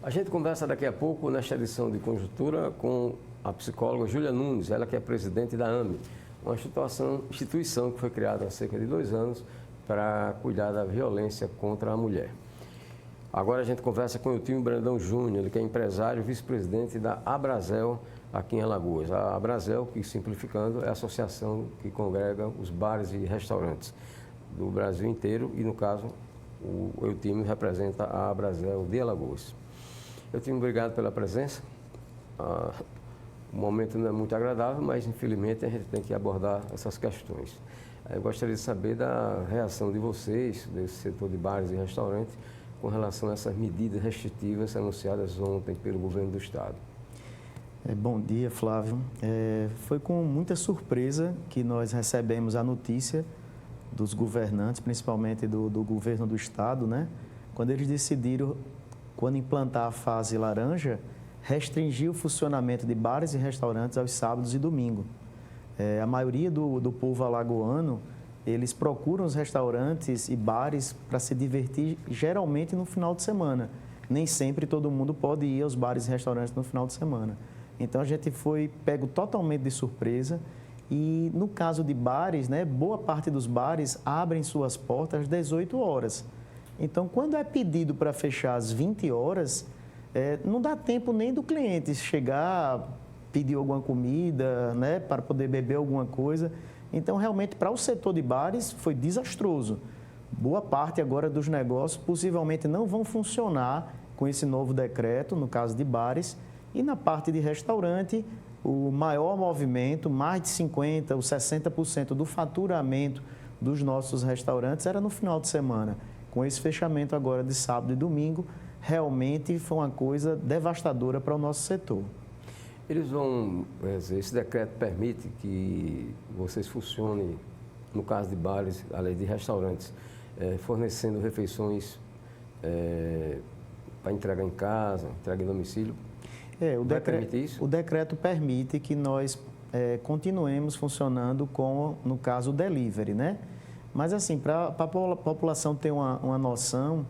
A gente conversa daqui a pouco, nesta edição de Conjuntura, com a psicóloga Júlia Nunes, ela que é presidente da AME, uma instituição que foi criada há cerca de 2 anos para cuidar da violência contra a mulher. Agora a gente conversa com o Eutinho Brandão Júnior, ele que é empresário e vice-presidente da Abrazel, aqui em Alagoas. A Abrazel, que simplificando, é a associação que congrega os bares e restaurantes do Brasil inteiro e, no caso, o Eutinho representa a Abrazel de Alagoas. Eutinho, obrigado pela presença. O momento não é muito agradável, mas infelizmente a gente tem que abordar essas questões. Eu gostaria de saber da reação de vocês, desse setor de bares e restaurantes, com relação a essas medidas restritivas anunciadas ontem pelo governo do Estado. Bom dia, Flávio. Foi com muita surpresa que nós recebemos a notícia dos governantes, principalmente do governo do Estado, né? Quando eles decidiram, quando implantar a fase laranja, restringir o funcionamento de bares e restaurantes aos sábados e domingos. A maioria do povo alagoano, eles procuram os restaurantes e bares para se divertir, geralmente no final de semana. Nem sempre todo mundo pode ir aos bares e restaurantes no final de semana. Então, a gente foi pego totalmente de surpresa e, no caso de bares, né, boa parte dos bares abrem suas portas às 18 horas. Então, quando é pedido para fechar às 20 horas, não dá tempo nem do cliente chegar, pedir alguma comida, né, para poder beber alguma coisa. Então, realmente, para o setor de bares, foi desastroso. Boa parte agora dos negócios possivelmente não vão funcionar com esse novo decreto, no caso de bares. E na parte de restaurante, o maior movimento, mais de 50% ou 60% do faturamento dos nossos restaurantes era no final de semana. Com esse fechamento agora de sábado e domingo, realmente foi uma coisa devastadora para o nosso setor. Eles vão, esse decreto permite que vocês funcionem, no caso de bares, além de restaurantes, fornecendo refeições para entregar em casa, entrega em domicílio. O decreto permite que nós continuemos funcionando com, no caso, o delivery, né? Mas, assim, para a população ter uma noção,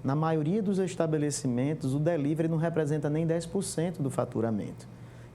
na maioria dos estabelecimentos, o delivery não representa nem 10% do faturamento.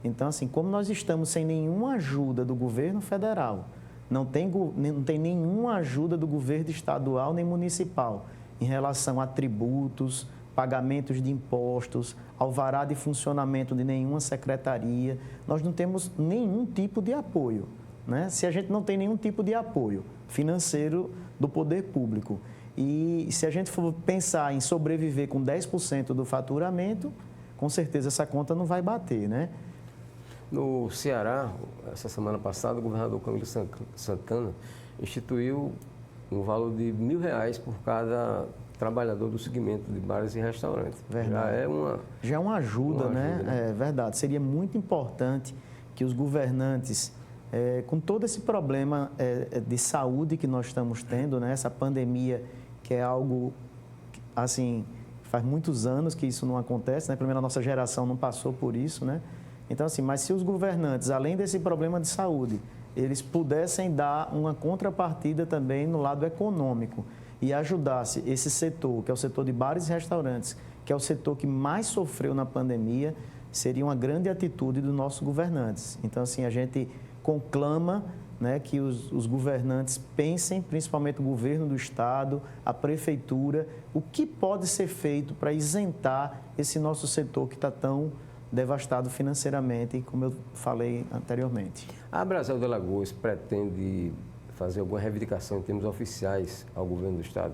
Então, assim, como nós estamos sem nenhuma ajuda do governo federal, não tem nenhuma ajuda do governo estadual nem municipal em relação a tributos, pagamentos de impostos, alvará de funcionamento de nenhuma secretaria, nós não temos nenhum tipo de apoio, né? Se a gente não tem nenhum tipo de apoio financeiro do poder público e se a gente for pensar em sobreviver com 10% do faturamento, com certeza essa conta não vai bater, né? No Ceará, essa semana passada, o governador Camilo Santana instituiu um valor de R$1.000 por cada trabalhador do segmento de bares e restaurantes. Verdade. Já é uma ajuda, né? É verdade. Seria muito importante que os governantes, com todo esse problema de saúde que nós estamos tendo, né? Essa pandemia, que é algo, assim, faz muitos anos que isso não acontece, né? Primeiro, a nossa geração não passou por isso, né? Então, assim, mas se os governantes, além desse problema de saúde, eles pudessem dar uma contrapartida também no lado econômico e ajudasse esse setor, que é o setor de bares e restaurantes, que é o setor que mais sofreu na pandemia, seria uma grande atitude dos nossos governantes. Então, assim, a gente conclama, né, que os governantes pensem, principalmente o governo do Estado, a prefeitura, o que pode ser feito para isentar esse nosso setor que está tão devastado financeiramente, como eu falei anteriormente. A Abrazel de Alagoas pretende fazer alguma reivindicação em termos oficiais ao governo do Estado?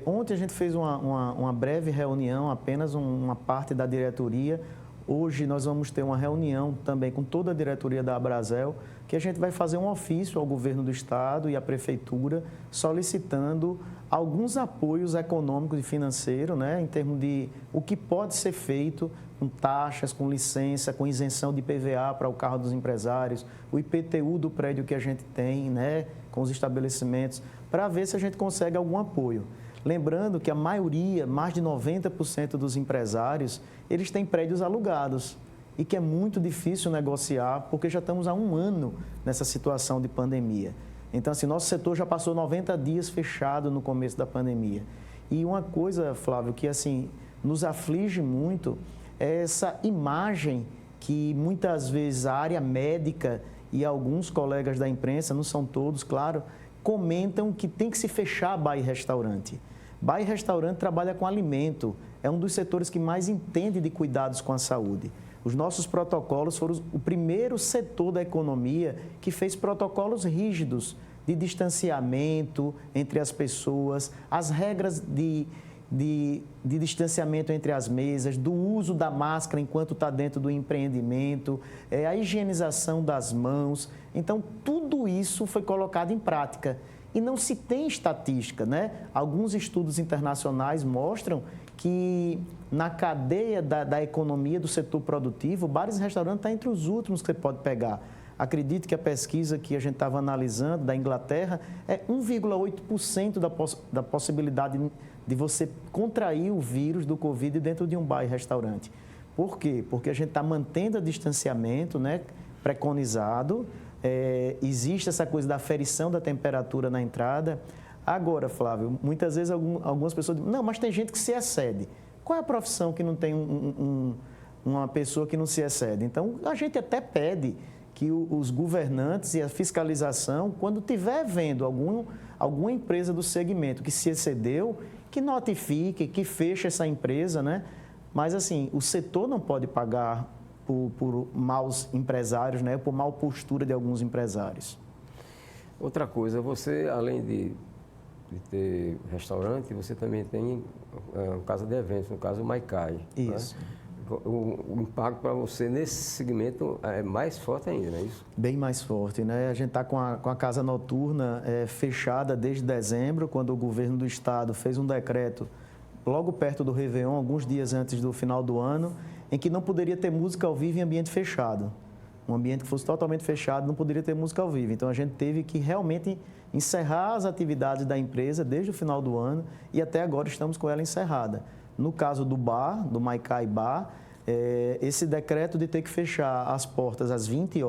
Ontem a gente fez uma breve reunião, apenas uma parte da diretoria. Hoje nós vamos ter uma reunião também com toda a diretoria da Abrazel, que a gente vai fazer um ofício ao governo do Estado e à prefeitura solicitando alguns apoios econômicos e financeiros, né, em termos de o que pode ser feito com taxas, com licença, com isenção de PVA para o carro dos empresários, o IPTU do prédio que a gente tem, né, com os estabelecimentos, para ver se a gente consegue algum apoio. Lembrando que a maioria, mais de 90% dos empresários, eles têm prédios alugados e que é muito difícil negociar porque já estamos há 1 ano nessa situação de pandemia. Então, assim, nosso setor já passou 90 dias fechado no começo da pandemia. E uma coisa, Flávio, que assim, nos aflige muito é essa imagem que muitas vezes a área médica e alguns colegas da imprensa, não são todos, claro, comentam que tem que se fechar bar e restaurante. Bar e restaurante trabalha com alimento, é um dos setores que mais entende de cuidados com a saúde. Os nossos protocolos foram o primeiro setor da economia que fez protocolos rígidos de distanciamento entre as pessoas, as regras de distanciamento entre as mesas, do uso da máscara enquanto está dentro do empreendimento, a higienização das mãos. Então, tudo isso foi colocado em prática. E não se tem estatística, né? Alguns estudos internacionais mostram que na cadeia da economia do setor produtivo, bares e restaurantes estão entre os últimos que você pode pegar. Acredito que a pesquisa que a gente estava analisando da Inglaterra é 1,8% da possibilidade de você contrair o vírus do Covid dentro de um bar e restaurante. Por quê? Porque a gente está mantendo o distanciamento, né, preconizado, existe essa coisa da aferição da temperatura na entrada. Agora, Flávio, muitas vezes algumas pessoas dizem, não, mas tem gente que se excede. Qual é a profissão que não tem uma pessoa que não se excede? Então, a gente até pede que os governantes e a fiscalização, quando estiver vendo alguma empresa do segmento que se excedeu, que notifique, que feche essa empresa, né? Mas, assim, o setor não pode pagar por maus empresários, né? Por mal postura de alguns empresários. Outra coisa, você, além de ter restaurante, você também tem casa de eventos, no caso o Maicai. Isso. Né? O impacto para você nesse segmento é mais forte ainda, não é isso? Bem mais forte, né? A gente está com a casa noturna fechada desde dezembro, quando o governo do estado fez um decreto logo perto do Réveillon, alguns dias antes do final do ano, em que não poderia ter música ao vivo em ambiente fechado. Um ambiente que fosse totalmente fechado não poderia ter música ao vivo. Então, a gente teve que realmente encerrar as atividades da empresa desde o final do ano e até agora estamos com ela encerrada. No caso do bar, do Maicai Bar, esse decreto de ter que fechar as portas às 20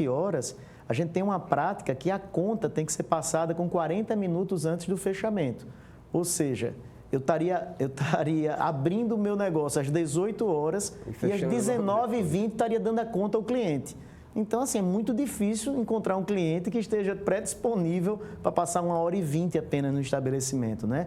horas, a gente tem uma prática que a conta tem que ser passada com 40 minutos antes do fechamento. Ou seja, eu estaria abrindo o meu negócio às 18 horas e às 19h20 estaria dando a conta ao cliente. Então, assim, é muito difícil encontrar um cliente que esteja predisponível para passar 1h20 apenas no estabelecimento, né?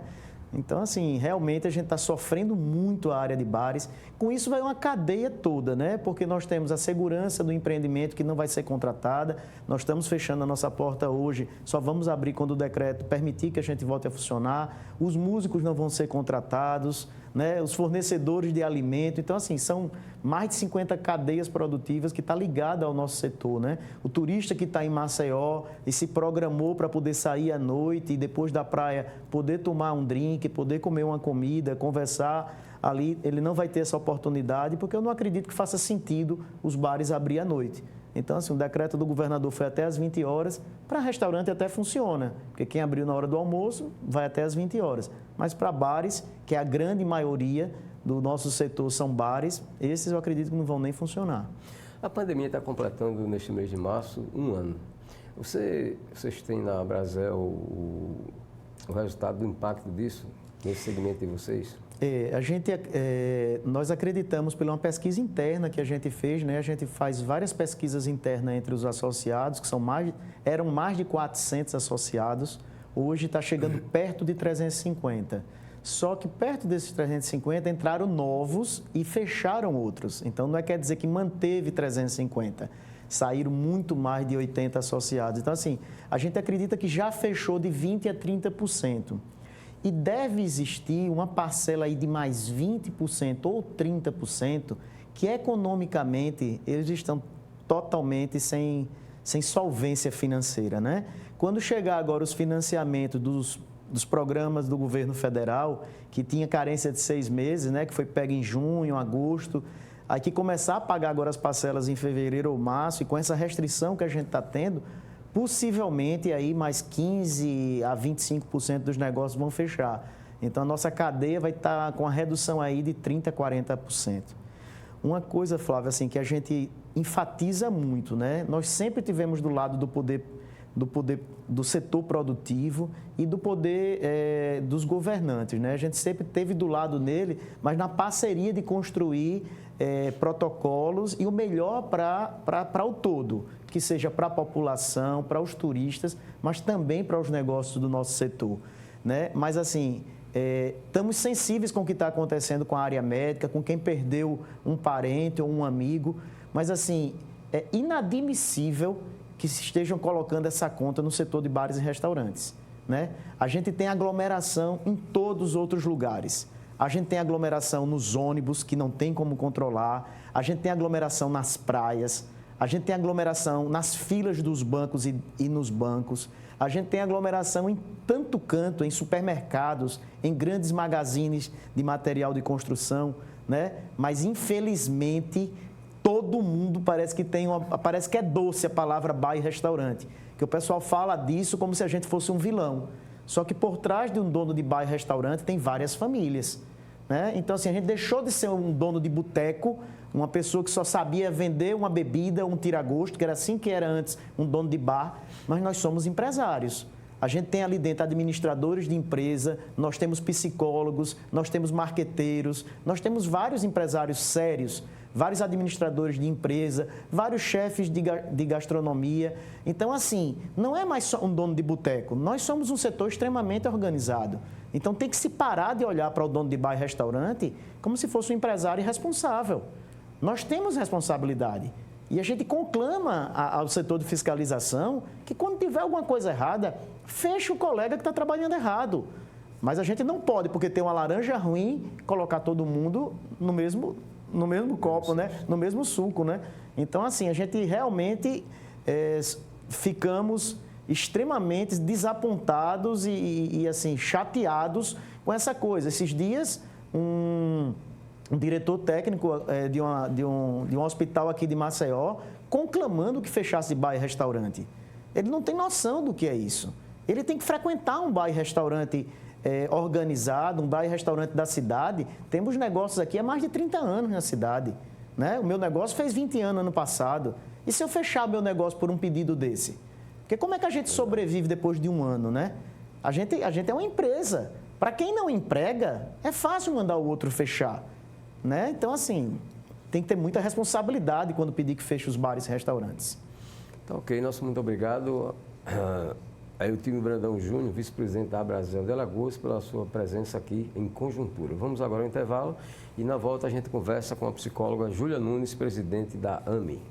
Então, assim, realmente a gente está sofrendo muito a área de bares. Com isso vai uma cadeia toda, né? Porque nós temos a segurança do empreendimento que não vai ser contratada. Nós estamos fechando a nossa porta hoje, só vamos abrir quando o decreto permitir que a gente volte a funcionar. Os músicos não vão ser contratados, né? Os fornecedores de alimento. Então, assim, são mais de 50 cadeias produtivas que estão ligadas ao nosso setor, né? O turista que está em Maceió e se programou para poder sair à noite e depois da praia poder tomar um drink, poder comer uma comida, conversar ali, ele não vai ter essa oportunidade, porque eu não acredito que faça sentido os bares abrir à noite. Então, assim, o decreto do governador foi até às 20 horas, para restaurante até funciona, porque quem abriu na hora do almoço vai até às 20 horas. Mas para bares, que é a grande maioria do nosso setor são bares, esses eu acredito que não vão nem funcionar. A pandemia está completando, neste mês de março, 1 ano. Vocês têm na Brasel o resultado do impacto disso, nesse segmento de vocês? Nós acreditamos pela uma pesquisa interna que a gente fez, né? A gente faz várias pesquisas internas entre os associados, que eram mais de 400 associados, hoje está chegando perto de 350. Só que perto desses 350 entraram novos e fecharam outros. Então, não quer dizer que manteve 350. Saíram muito mais de 80 associados. Então, assim, a gente acredita que já fechou de 20% a 30%. E deve existir uma parcela aí de mais 20% ou 30% que economicamente eles estão totalmente sem solvência financeira, né? Quando chegar agora os financiamentos dos programas do governo federal, que tinha carência de 6 meses, né? Que foi pego em junho, agosto, aí que começar a pagar agora as parcelas em fevereiro ou março, e com essa restrição que a gente está tendo, possivelmente aí mais 15% a 25% dos negócios vão fechar. Então, a nossa cadeia vai estar com a redução aí de 30% a 40%. Uma coisa, Flávio, assim, que a gente enfatiza muito, né? Nós sempre tivemos do lado do poder do setor produtivo e do poder dos governantes, né? A gente sempre esteve do lado dele, mas na parceria de construir protocolos e o melhor para o todo, que seja para a população, para os turistas, mas também para os negócios do nosso setor, né? Mas assim, estamos sensíveis com o que está acontecendo com a área médica, com quem perdeu um parente ou um amigo, mas assim, é inadmissível que se estejam colocando essa conta no setor de bares e restaurantes, né? A gente tem aglomeração em todos os outros lugares. A gente tem aglomeração nos ônibus, que não tem como controlar. A gente tem aglomeração nas praias. A gente tem aglomeração nas filas dos bancos e nos bancos. A gente tem aglomeração em tanto canto, em supermercados, em grandes magazines de material de construção, né? Mas, infelizmente, todo mundo parece que é doce a palavra bar e restaurante, que o pessoal fala disso como se a gente fosse um vilão. Só que por trás de um dono de bar e restaurante tem várias famílias, né? Então, assim, a gente deixou de ser um dono de boteco, uma pessoa que só sabia vender uma bebida, um tira-gosto, que era assim que era antes um dono de bar, mas nós somos empresários. A gente tem ali dentro administradores de empresa, nós temos psicólogos, nós temos marqueteiros, nós temos vários empresários sérios, vários administradores de empresa, vários chefes de gastronomia. Então, assim, não é mais só um dono de boteco, nós somos um setor extremamente organizado. Então, tem que se parar de olhar para o dono de bar e restaurante como se fosse um empresário irresponsável. Nós temos responsabilidade. E a gente conclama ao setor de fiscalização que, quando tiver alguma coisa errada, feche o colega que está trabalhando errado. Mas a gente não pode, porque tem uma laranja ruim, colocar todo mundo no mesmo copo, né? No mesmo suco, né? Então, assim, a gente realmente ficamos extremamente desapontados e assim, chateados com essa coisa. Esses dias, um diretor técnico de um hospital aqui de Maceió conclamando que fechasse bar e restaurante. Ele não tem noção do que é isso. Ele tem que frequentar um bar e restaurante organizado, um bar e restaurante da cidade. Temos negócios aqui há mais de 30 anos na cidade, né? O meu negócio fez 20 anos ano passado. E se eu fechar meu negócio por um pedido desse? Porque como é que a gente sobrevive depois de um ano, né? A gente é uma empresa. Para quem não emprega, é fácil mandar o outro fechar, né? Então, assim, tem que ter muita responsabilidade quando pedir que feche os bares e restaurantes. Tá ok, nosso muito obrigado. Ailtinho Brandão Júnior, vice-presidente da Abrazel de Alagoas, pela sua presença aqui em Conjuntura. Vamos agora ao intervalo e na volta a gente conversa com a psicóloga Júlia Nunes, presidente da AMI.